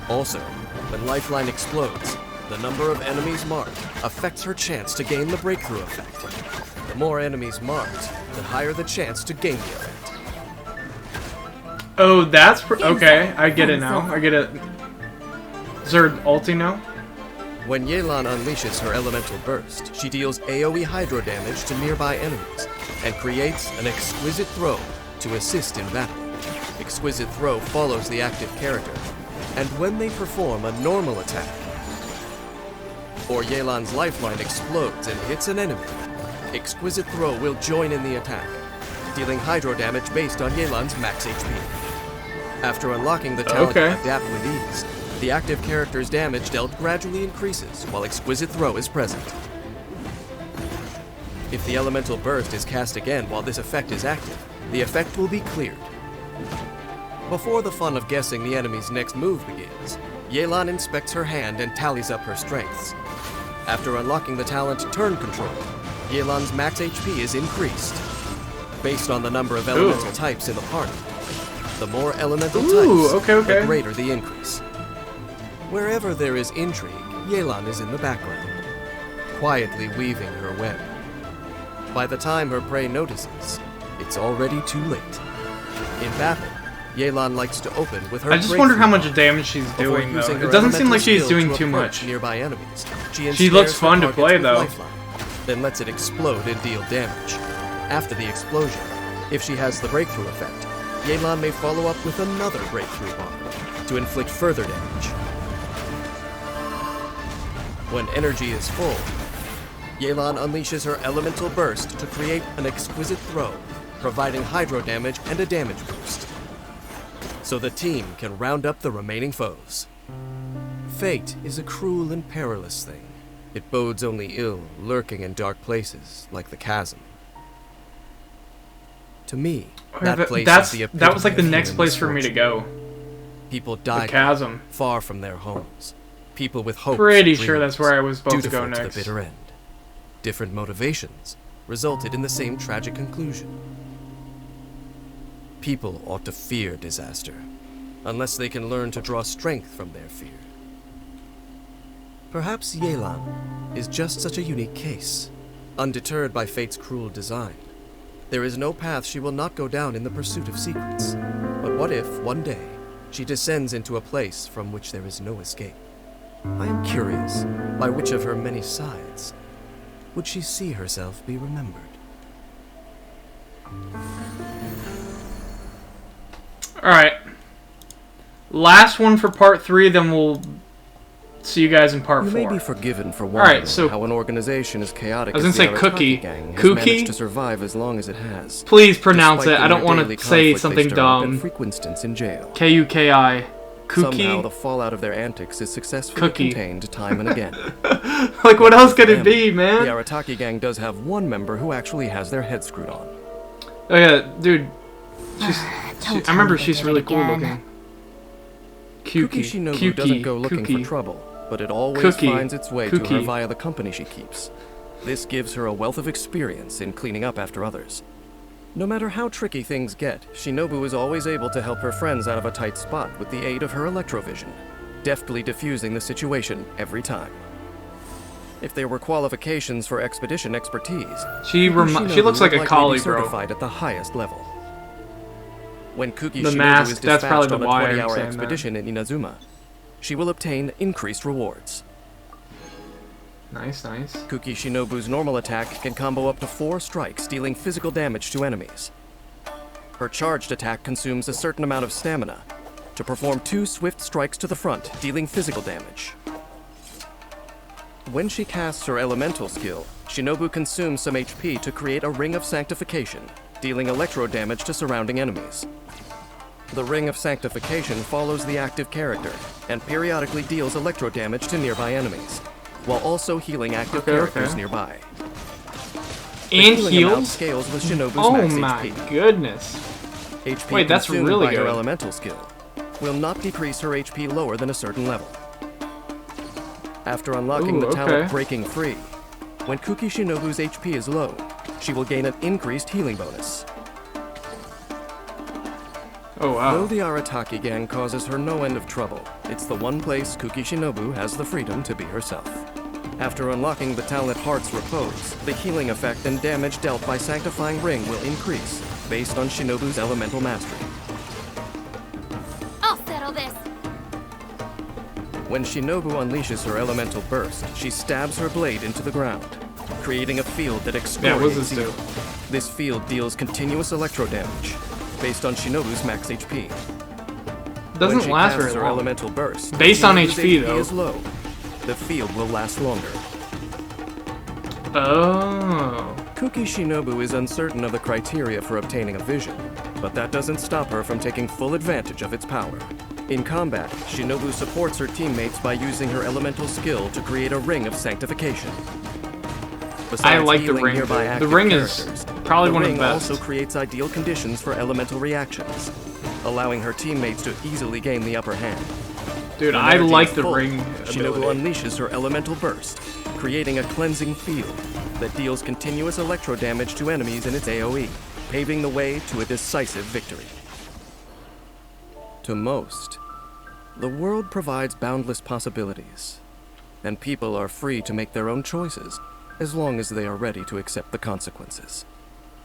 Also, when Lifeline explodes, the number of enemies marked affects her chance to gain the breakthrough effect. The more enemies marked, the higher the chance to gain the effect. Oh, that's okay. I get it now. I get it. Is her ulti now? When Yelon unleashes her elemental burst, she deals AoE hydro damage to nearby enemies and creates an exquisite throw to assist in battle. Exquisite throw follows the active character, and when they perform a normal attack, or Yelon's lifeline explodes and hits an enemy, Exquisite throw will join in the attack, dealing hydro damage based on Yelon's max HP. After unlocking the talent Adapt with Ease, the active character's damage dealt gradually increases while Exquisite Throw is present. If the Elemental Burst is cast again while this effect is active, the effect will be cleared. Before the fun of guessing the enemy's next move begins, Yelon inspects her hand and tallies up her strengths. After unlocking the talent Turn Control, Yelon's max HP is increased. Based on the number of elemental types in the party, the more elemental types, the greater the increase. Wherever there is intrigue, Yelon is in the background, quietly weaving her web. By the time her prey notices, it's already too late. In battle, Yelon likes to open with her I just wonder how much damage she's doing, though. It doesn't seem like she's doing too much. Nearby enemies. She looks fun to play, though. Lifeline, then lets it explode and deal damage. After the explosion, if she has the breakthrough effect, Yelon may follow up with another breakthrough bomb to inflict further damage. When energy is full, Yelon unleashes her elemental burst to create an exquisite throw, providing hydro damage and a damage boost, so the team can round up the remaining foes. Fate is a cruel and perilous thing. It bodes only ill, lurking in dark places, like the chasm. To me, that place is the that was like the epitome of next human place for me to misfortune. go. People The died chasm. far from their homes. People with hopes Pretty and sure that's where I was supposed to go dutiful next. the bitter end. Different motivations resulted in the same tragic conclusion. People ought to fear disaster, unless they can learn to draw strength from their fear. Perhaps Yelon is just such a unique case. Undeterred by fate's cruel design, there is no path she will not go down in the pursuit of secrets. But what if, one day, she descends into a place from which there is no escape? I am curious, by which of her many sides would she see herself be remembered? Alright. Last one for part 3, then we'll see you guys in part 4. You may be forgiven for wondering so how an organization as chaotic I was as gonna the say Arataki Cookie. gang has Cookie? managed to survive as long as it has. Please pronounce Despite it. the I don't want daily to say conflict they something stir up and dumb. frequent stints in jail. Kuki. Cookie? Somehow the fallout of their antics is successfully Cookie. contained time and again. Like, what else could it Them, be, The man? Arataki gang does have one member who actually has their head screwed on. Oh yeah, dude. I Don't remember tell me they she's did it really cool again. looking. Cookie Shinobu doesn't go looking for trouble, but it always Cookie. finds its way to her Cookie. via the company she keeps. This gives her a wealth of experience in cleaning up after others. No matter how tricky things get, Shinobu is always able to help her friends out of a tight spot with the aid of her electrovision, deftly diffusing the situation every time. If there were qualifications for expedition expertise, She Shinobu looks like would a likely collie, be bro. certified at the highest level. When Kuki The Shinobu mask, is that's probably dispatched the on a why I'm 20-hour saying expedition in Inazuma, she will obtain increased rewards. Nice, nice. Kuki Shinobu's normal attack can combo up to 4 strikes, dealing physical damage to enemies. Her charged attack consumes a certain amount of stamina to perform 2 swift strikes to the front, dealing physical damage. When she casts her elemental skill, Shinobu consumes some HP to create a ring of sanctification, dealing electro damage to surrounding enemies. The ring of sanctification follows the active character and periodically deals electro damage to nearby enemies, while also healing active characters nearby. The And healing amount heals? scales with Shinobu's Oh max my HP. goodness. HP Wait, that's consumed really by her good. elemental skill will not decrease her HP lower than a certain level. After unlocking Ooh, the talent okay. Breaking Free, when Kuki Shinobu's HP is low, she will gain an increased healing bonus. Oh wow. Though the Arataki gang causes her no end of trouble, it's the one place Kuki Shinobu has the freedom to be herself. After unlocking the talent Heart's Repose, the healing effect and damage dealt by Sanctifying Ring will increase, based on Shinobu's elemental mastery. I'll settle this. When Shinobu unleashes her elemental burst, she stabs her blade into the ground, creating a field that Yeah, what does excoriates this do? evil. This field deals continuous electro damage, based on Shinobu's max HP. When Doesn't she last casts very her long. elemental burst, Based on Shinobu's HP, though. is low. The field will last longer. Oh. Kuki Shinobu is uncertain of the criteria for obtaining a vision, but that doesn't stop her from taking full advantage of its power. In combat, Shinobu supports her teammates by using her elemental skill to create a ring of sanctification. Besides I like the healing ring. nearby The active ring is characters, probably the one of the ring best. also creates ideal conditions for elemental reactions, allowing her teammates to easily gain the upper hand. Dude, When I energy like is the full, ring Shinobu ability. unleashes her elemental burst, creating a cleansing field that deals continuous electro damage to enemies in its AoE, paving the way to a decisive victory. To most, the world provides boundless possibilities, and people are free to make their own choices as long as they are ready to accept the consequences.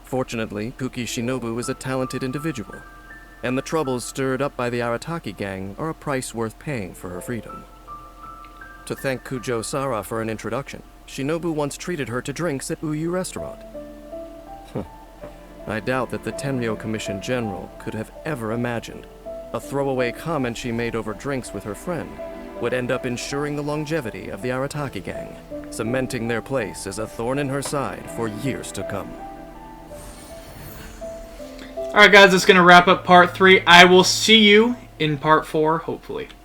Fortunately, Kuki Shinobu is a talented individual, and the troubles stirred up by the Arataki gang are a price worth paying for her freedom. To thank Cujo Sara for an introduction, Shinobu once treated her to drinks at Uyu Restaurant. I doubt that the Tenryo Commission General could have ever imagined a throwaway comment she made over drinks with her friend would end up ensuring the longevity of the Arataki gang, cementing their place as a thorn in her side for years to come. Alright guys, that's going to wrap up part 3. I will see you in part 4, hopefully.